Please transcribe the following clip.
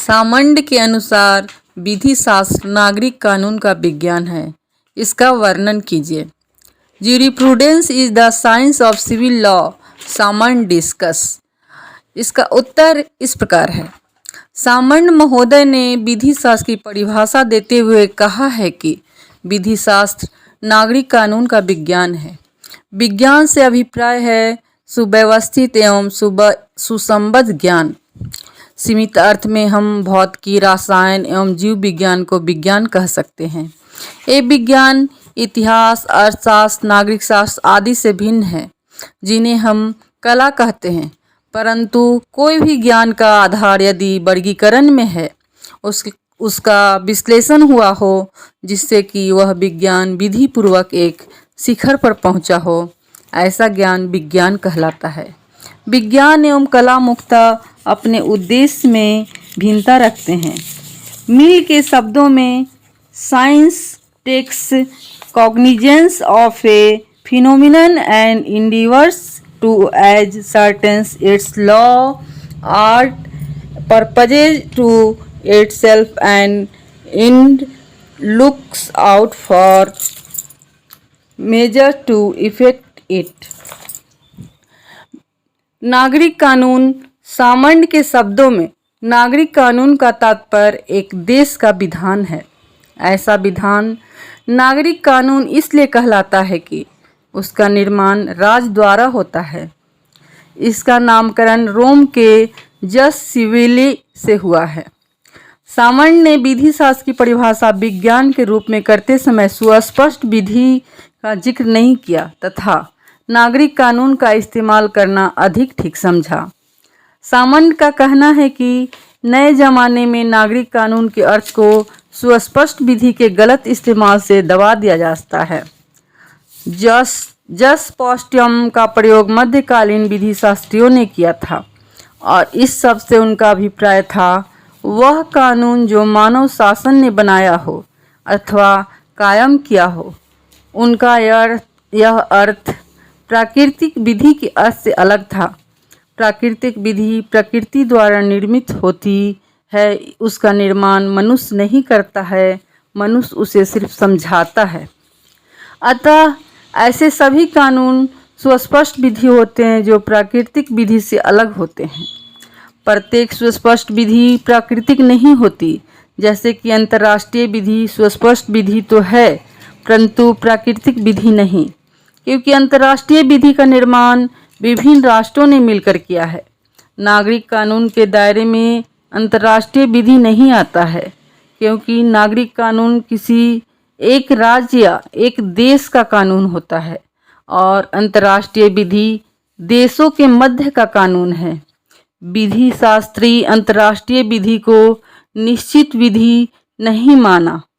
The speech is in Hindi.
सामंड के अनुसार विधि शास्त्र नागरिक कानून का विज्ञान है। इसका वर्णन कीजिए। Jurisprudence is the science of civil law, Salmond discuss. इसका उत्तर इस प्रकार है। सामंड महोदय ने विधि शास्त्र की परिभाषा देते हुए कहा है कि विधि शास्त्र नागरिक कानून का विज्ञान है। विज्ञान से अभिप्राय है सुव्यवस्थित एवं सुसंबद्ध ज्ञान। सीमित अर्थ में हम भौतिकी, रसायन एवं जीव विज्ञान को विज्ञान कह सकते हैं। ये विज्ञान इतिहास, अर्थशास्त्र, नागरिक शास्त्र आदि से भिन्न है, जिन्हें हम कला कहते हैं। परंतु कोई भी ज्ञान का आधार यदि वर्गीकरण में है, उसका विश्लेषण हुआ हो, जिससे कि वह विज्ञान विधि पूर्वक एक शिखर पर पहुंचा हो, ऐसा ज्ञान विज्ञान कहलाता है। विज्ञान एवं कला मुख्यतः अपने उद्देश्य में भिन्नता रखते हैं। मिल के शब्दों में science takes cognizance of a phenomenon and endeavours to ascertain its law, art purposes to itself and looks out for measure to effect it। नागरिक कानून। सामंड के शब्दों में नागरिक कानून का तात्पर्य एक देश का विधान है। ऐसा विधान नागरिक कानून इसलिए कहलाता है कि उसका निर्माण राज्य द्वारा होता है। इसका नामकरण रोम के जस सिविली से हुआ है। सामंड ने विधि शास्त्र की परिभाषा विज्ञान के रूप में करते समय सुस्पष्ट विधि का जिक्र नहीं किया तथा नागरिक कानून का इस्तेमाल करना अधिक ठीक समझा। सामंड का कहना है कि नए जमाने में नागरिक कानून के अर्थ को सुस्पष्ट विधि के गलत इस्तेमाल से दबा दिया जाता है। जस पोस्टियम का प्रयोग मध्यकालीन विधि शास्त्रियों ने किया था और इस सब से उनका अभिप्राय था वह कानून जो मानव शासन ने बनाया हो अथवा कायम किया हो। उनका यह अर्थ प्राकृतिक विधि के अर्थ से अलग था। प्राकृतिक विधि प्रकृति द्वारा निर्मित होती है, उसका निर्माण मनुष्य नहीं करता है, मनुष्य उसे सिर्फ समझाता है। अतः ऐसे सभी कानून सुस्पष्ट विधि होते हैं जो प्राकृतिक विधि से अलग होते हैं। प्रत्येक सुस्पष्ट विधि प्राकृतिक नहीं होती, जैसे कि अंतर्राष्ट्रीय विधि सुस्पष्ट विधि तो है परंतु प्राकृतिक विधि नहीं, क्योंकि अंतर्राष्ट्रीय विधि का निर्माण विभिन्न राष्ट्रों ने मिलकर किया है। नागरिक कानून के दायरे में अंतर्राष्ट्रीय विधि नहीं आता है, क्योंकि नागरिक कानून किसी एक राज्य या एक देश का कानून होता है और अंतर्राष्ट्रीय विधि देशों के मध्य का कानून है। विधि शास्त्री अंतर्राष्ट्रीय विधि को निश्चित विधि नहीं माना।